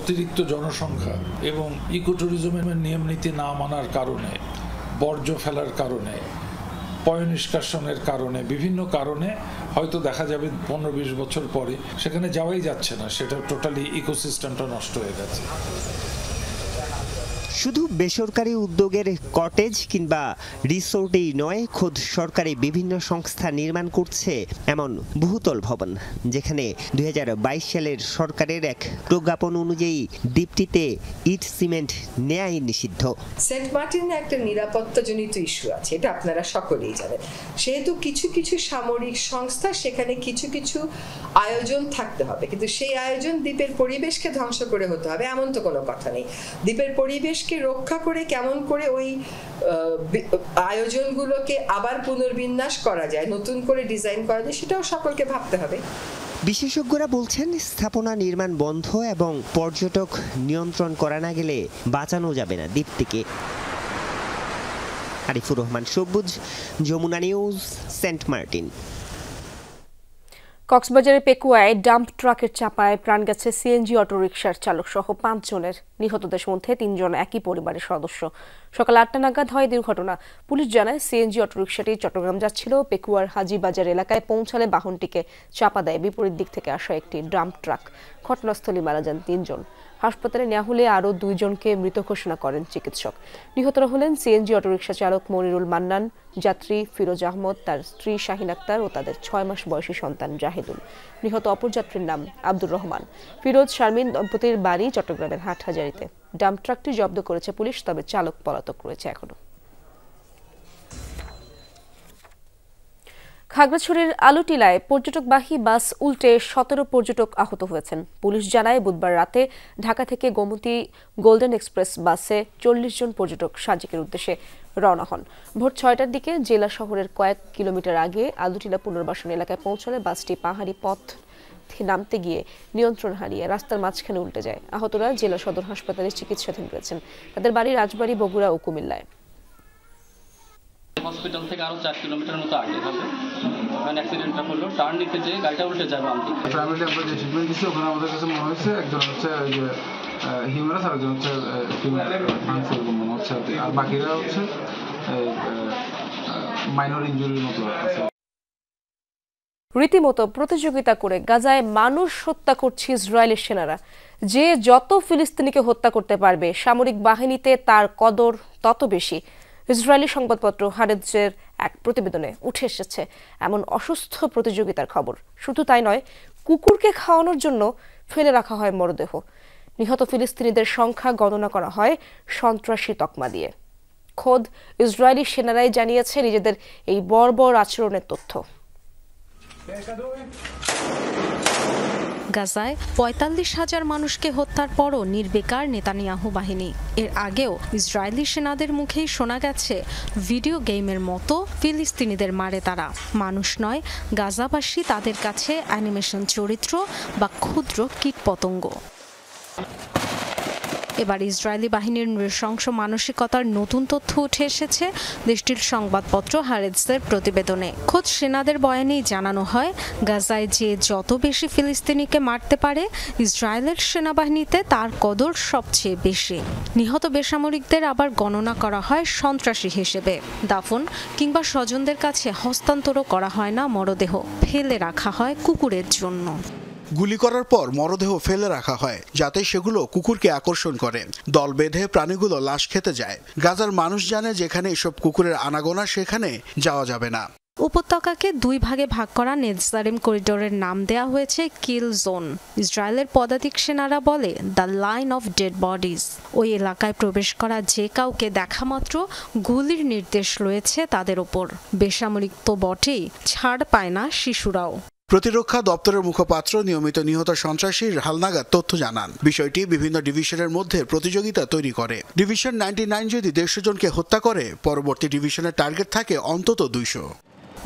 Speaker 26: অতিরিক্ত জনসংখ্যা এবং ইকোট্যুরিজমের নিয়ম নীতি না মানার কারণে, বর্জ্য ফেলার কারণে, পয় নিষ্কাশনের কারণে, বিভিন্ন কারণে হয়তো দেখা যাবে 15-20 বছর পরে সেখানে যাওয়াই যাচ্ছে না, সেটা টোটালি ইকোসিস্টেমটা নষ্ট হয়ে গেছে।
Speaker 4: শুধু বেসরকারি উদ্যোগের কটেজ কিংবা রিসোর্টেই নয়, খোদ সরকারি বিভিন্ন সংস্থা নির্মাণ করছে এমন বহুতল ভবন, যেখানে 2022 সালের সরকারের এক প্রজ্ঞাপন অনুযায়ী দ্বীপটিতে ইট সিমেন্ট নেয়াই নিষিদ্ধ।
Speaker 27: সেন্ট মার্টিনে একটা নিরাপত্তাজনিত ইস্যু আছে, এটা আপনারা সকলেই জানেন। সেহেতু কিছু কিছু সামরিক সংস্থা সেখানে কিছু কিছু আয়োজন থাকতে হবে, কিন্তু সেই আয়োজন দ্বীপের পরিবেশকে ধ্বংস করে হতে হবে এমন তো কোনো কথা নেই। দ্বীপের পরিবেশকে রক্ষা করে কেমন করে ওই আয়োজনগুলোকে আবার পুনর্বিন্যাস করা যায়, নতুন করে ডিজাইন করা যায়, সেটাও সকলকে ভাবতে হবে।
Speaker 4: বিশেষজ্ঞরা বলছেন, স্থাপনা নির্মাণ বন্ধ এবং পর্যটক নিয়ন্ত্রণ করা না গেলে বাঁচানো যাবে না দ্বীপটিকে। আরিফুর রহমান সবুজ, যমুনা নিউজ, সেন্ট মার্টিন।
Speaker 1: কক্সবাজারের পেকুয়ায় ডাম্প ট্রাকের চাপায় প্রাণ গেছে সিএনজি অটোরিকশার চালক সহ 5 জনের। নিহতদের মধ্যে 3 জন একই পরিবারের সদস্য। সকাল 8টা নাগাদ হয় দুর্ঘটনা। পুলিশ জানায়, সিএনজি অটোরিকশাটি চট্টগ্রাম যাচ্ছিল। পেকুয়ার হাজিবাজার এলাকায় পৌঁছালে বাহনটিকে চাপা দেয় বিপরীত দিক থেকে আসা একটি ডাম্প ট্রাক। ঘটনাস্থলে মারা যান 3 জন। হাসপাতালে নেওয়া হলে আরও 2 জনকে মৃত ঘোষণা করেন চিকিৎসক। নিহতরা হলেন সিএনজি অটোরিকশা চালক মনিরুল মান্নান, যাত্রী ফিরোজ আহমদ, তার স্ত্রী শাহিন আক্তার ও তাদের 6 মাস বয়সী সন্তান জাহিদুল। নিহত অপর যাত্রীর নাম আব্দুর রহমান। ফিরোজ শারমিন দম্পতির বাড়ি চট্টগ্রামের হাটহাজারীতে। ডাম্প ট্রাকটি জব্দ করেছে পুলিশ, তবে চালক পলাতক রয়েছে এখনো। খাগড়াছড়ির আলুটিলায় পর্যটকবাহী বাস উল্টে ১৭ পর্যটক আহত হয়েছেন। পুলিশ জানায় বুধবার রাতে ঢাকা থেকে গোমতী গোল্ডেন এক্সপ্রেস বাসে ৪০ জন পর্যটক সাজেকের উদ্দেশ্যে রওনা হন। ভোর ৬টার দিকে জেলা শহরের কয়েক কিলোমিটার আগে আলুটিলা পুনর্বাসন এলাকায় পৌঁছালে বাসটি পাহাড়ি পথ নামতে গিয়ে নিয়ন্ত্রণ হারিয়ে রাস্তার মাঝখানে উল্টে যায়। আহতরা জেলা সদর হাসপাতালে চিকিৎসাধীন রয়েছেন। তাদের বাড়ি রাজবাড়ী, বগুড়া ও কুমিল্লায়।
Speaker 3: হসপিটাল থেকে আরো ৪ কিলোমিটার মতো আগে হবে, ওখানে অ্যাক্সিডেন্টটা হলো। টার্ন নিতে যেয়ে গাড়িটা উল্টে যায় বাম দিকে।
Speaker 5: প্রাইভেট আমরা যে ট্রিটমেন্ট দিচ্ছি ওখানে আমাদের কাছে মনে হচ্ছে একজন হচ্ছে ওই যে হিউম্যানাস আর একজন হচ্ছে মনে হচ্ছে, আর বাকিরা হচ্ছে মাইনর ইনজুরির মতো আছে।
Speaker 1: রীতিমতো প্রতিযোগিতা করে গাজায় মানুষ হত্যা করছে ইসরায়েলের সেনারা। যে যত ফিলিস্তিনিকে হত্যা করতে পারবে সামরিক বাহিনীতে তার কদর তত বেশি। ইসরায়েলি সংবাদপত্র হারেজের এক প্রতিবেদনে উঠে এসেছে এমন অসুস্থ প্রতিযোগিতার খবর। শুধু তাই নয়, কুকুরকে খাওয়ানোর জন্য ফেলে রাখা হয় মরদেহ। নিহত ফিলিস্তিনিদের সংখ্যা গণনা করা হয় সন্ত্রাসী তকমা দিয়ে। খোদ ইসরায়েলি সেনারাই জানিয়েছে নিজেদের এই বর্বর আচরণের তথ্য।
Speaker 10: গাজায় ৪৫,০০০ মানুষকে হত্যার পরও নির্বিকার নেতানিয়াহু বাহিনী। এর আগেও ইসরায়েলি সেনাদের মুখেই শোনা গেছে ভিডিও গেমের মতো ফিলিস্তিনিদের মারে তারা। মানুষ নয়, গাজাবাসী তাদের কাছে অ্যানিমেশন চরিত্র বা ক্ষুদ্র কীটপতঙ্গ। এবার ইসরায়েলি বাহিনীর নৃশংস মানসিকতার নতুন তথ্য উঠে এসেছে দেশটির সংবাদপত্র হারেজের প্রতিবেদনে। খোদ সেনাদের বয়ানেই জানানো হয়, গাজায় যে যত বেশি ফিলিস্তিনিকে মারতে পারে ইসরায়েলের সেনাবাহিনীতে তার কদর সবচেয়ে বেশি। নিহত বেসামরিকদের আবার গণনা করা হয় সন্ত্রাসী হিসেবে। দাফন কিংবা স্বজনদের কাছে হস্তান্তরও করা হয় না মরদেহ, ফেলে রাখা হয় কুকুরের জন্য।
Speaker 6: গুলি করার পর মরদেহ ফেলে রাখা হয় যাতে সেগুলো কুকুরকে আকর্ষণ করে। দল বেঁধে প্রাণীগুলো লাশ খেতে যায়। গাজার মানুষ জানে যেখানে এসব কুকুরের আনাগোনা সেখানে যাওয়া যাবে না।
Speaker 10: উপত্যকাকে ২ ভাগে ভাগ করা নেতজারিম করিডোরের নাম দেয়া হয়েছে কিল জোন। ইসরায়েলের পদাতিক সেনারা বলে the line of dead bodies. ওই এলাকায় প্রবেশ করা যে কাউকে দেখা মাত্র গুলির নির্দেশ রয়েছে তাদের ওপর। বেসামরিক তো বটেই, ছাড় পায় না শিশুরাও।
Speaker 6: প্রতিরক্ষা দপ্তরের মুখপাত্র নিয়মিত নিহত সন্ত্রাসীর হালনাগাদ তথ্য জানান। বিষয়টি বিভিন্ন ডিভিশনের মধ্যে প্রতিযোগিতা তৈরি করে। ডিভিশন 99 যদি 150 জনকে হত্যা করে, পরবর্তী ডিভিশনের টার্গেট থাকে অন্তত 200।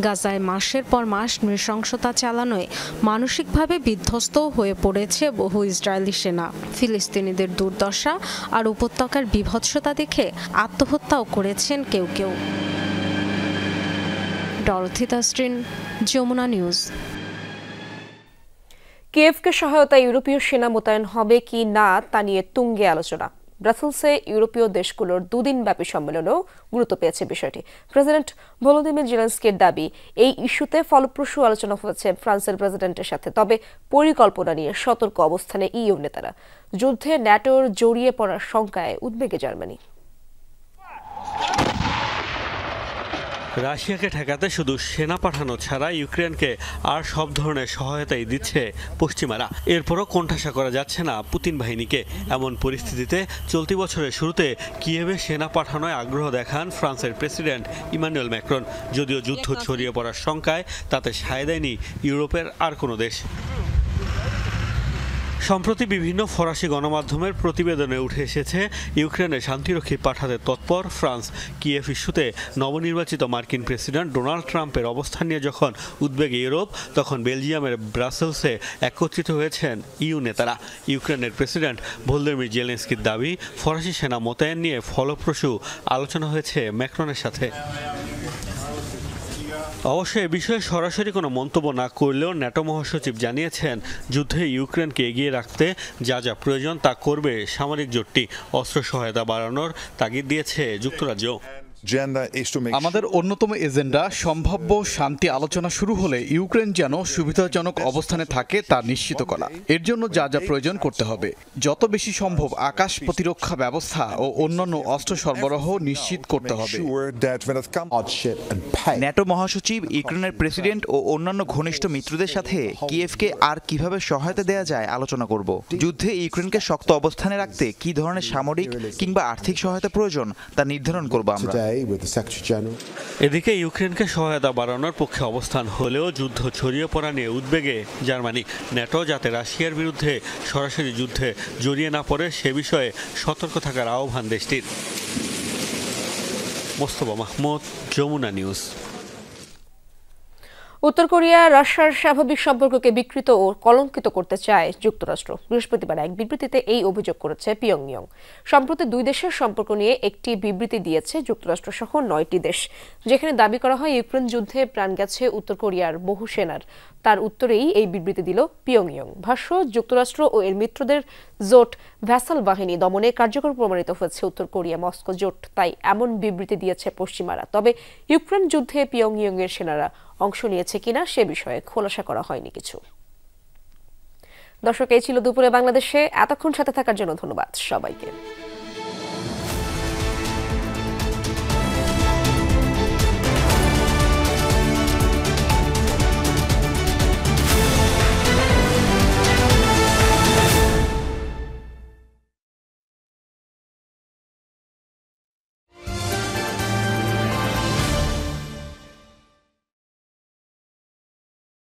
Speaker 10: গাজায় মাসের পর মাস নৃশংসতা চালানোয় মানসিকভাবে বিধ্বস্ত হয়ে পড়েছে বহু ইসরায়েলি সেনা। ফিলিস্তিনিদের দুর্দশা আর উপত্যকার বিভৎসতা দেখে আত্মহত্যাও করেছেন কেউ কেউ। Dorothy Tasrin, Jamuna news.
Speaker 1: কিয়েভকে সহায়তায় ইউরোপীয় সেনা মোতায়েন হবে কি না তা নিয়ে তুঙ্গে আলোচনা। ব্রাসেলসে ইউরোপীয় দেশগুলোর 2 দিনব্যাপী সম্মেলনেও গুরুত্ব পেয়েছে বিষয়টি। প্রেসিডেন্ট ভলোদিমির জেলেনস্কির দাবি, এই ইস্যুতে ফলপ্রসূ আলোচনা হয়েছে ফ্রান্সের প্রেসিডেন্টের সাথে। তবে পরিকল্পনা নিয়ে সতর্ক অবস্থানে ইইউ নেতারা। যুদ্ধে ন্যাটোর জড়িয়ে পড়ার শঙ্কায় উদ্বেগে জার্মানি।
Speaker 18: রাশিয়াকে ঠেকাতে শুধু সেনা পাঠানো ছাড়া ইউক্রেনকে আর সব ধরনের সহায়তাই দিচ্ছে পশ্চিমারা। এরপরও কোণঠাসা করা যাচ্ছে না পুতিন বাহিনীকে। এমন পরিস্থিতিতে চলতি বছরের শুরুতে কিয়েভে সেনা পাঠানোয় আগ্রহ দেখান ফ্রান্সের প্রেসিডেন্ট ইমানুয়েল ম্যাক্রন। যদিও যুদ্ধ ছড়িয়ে পড়ার শঙ্কায় তাতে সায় দেয়নি ইউরোপের আর কোনো দেশ। সম্প্রতি বিভিন্ন ফরাসি গণমাধ্যমের প্রতিবেদনে উঠে এসেছে ইউক্রেনে শান্তিরক্ষী পাঠাতে তৎপর ফ্রান্স। কিয়েভ ইস্যুতে নবনির্বাচিত মার্কিন প্রেসিডেন্ট ডোনাল্ড ট্রাম্পের অবস্থান নিয়ে যখন উদ্বেগে ইউরোপ, তখন বেলজিয়ামের ব্রাসেলসে একত্রিত হয়েছেন ইইউ নেতারা। ইউক্রেনের প্রেসিডেন্ট ভলোদিমির জেলেনস্কির দাবি, ফরাসি সেনা মোতায়েন নিয়ে ফলপ্রসূ আলোচনা হয়েছে ম্যাক্রনের সাথে। অবশ্য এ বিষয়ে সরাসরি কোনো মন্তব্য না করলেও ন্যাটো মহাসচিব জানিয়েছেন, যুদ্ধে ইউক্রেনকে এগিয়ে রাখতে যা যা প্রয়োজন তা করবে সামরিক জোটটি। অস্ত্র সহায়তা বাড়ানোর তাগিদ দিয়েছে যুক্তরাজ্য।
Speaker 7: আমাদের অন্যতম এজেন্ডা সম্ভাব্য শান্তি আলোচনা শুরু হলে ইউক্রেন যেন সুবিধাজনক অবস্থানে থাকে তা নিশ্চিত করা। এর জন্য যা যা প্রয়োজন করতে হবে। যত বেশি সম্ভব আকাশ প্রতিরক্ষা ব্যবস্থা ও অন্যান্য অস্ত্র সরবরাহ নিশ্চিত করতে হবে।
Speaker 8: ন্যাটো মহাসচিব ইউক্রেনের প্রেসিডেন্ট ও অন্যান্য ঘনিষ্ঠ মিত্রদের সাথে কিয়েভকে আর কিভাবে সহায়তা দেওয়া যায় আলোচনা করব। যুদ্ধে ইউক্রেনকে শক্ত অবস্থানে রাখতে কি ধরনের সামরিক কিংবা আর্থিক সহায়তা প্রয়োজন তা নির্ধারণ করব আমরা।
Speaker 9: with the Secretary General.
Speaker 18: এদিকে ইউক্রেনকে সহায়তা বাড়ানোর পক্ষে অবস্থান হলেও যুদ্ধ ছড়িয়ে পড়া নিয়ে উদ্বেগে জার্মানি। ন্যাটো যাতে রাশিয়ার বিরুদ্ধে সরাসরি যুদ্ধে জড়িয়ে না পড়ে সে বিষয়ে সতর্ক থাকার আহ্বান দেশটির। মোস্তফা মাহমুদ, যমুনা নিউজ।
Speaker 1: উত্তর কোরিয়া রাশিয়ার স্বাভাবিক সম্পর্ককে বিকৃত ও কলঙ্কিত করতে চায় যুক্তরাষ্ট্র। বৃহস্পতিবার এক বিবৃতিতে এই অভিযোগ করেছে পিয়ংইয়ং। সম্প্রতি দুই দেশের সম্পর্ক নিয়ে একটি বিবৃতি দিয়েছে যুক্তরাষ্ট্র সহ 9টি দেশ, যেখানে দাবি করা হয় ইউক্রেন যুদ্ধে প্রাণ গেছে উত্তর কোরিয়ার বহু সেনার। তার উত্তরেই এই বিবৃতি দিল পিয়ংইয়ং। ভাষ্য, যুক্তরাষ্ট্র ও এর মিত্রদের জোট ভ্যাসাল বাহিনী দমনে কার্যকর প্রমাণিত হয়েছে উত্তর কোরিয়া মস্কো জোট, তাই এমন বিবৃতি দিয়েছে পশ্চিমারা। তবে ইউক্রেন যুদ্ধে পিয়ংইয়ং এর সেনারা অংশ নিয়েছে কিনা সে বিষয়ে খোলাসা করা হয়নি কিছু। দর্শক, এই ছিল দুপুরে বাংলাদেশে। এতক্ষণ সাথে থাকার জন্য ধন্যবাদ সবাইকে।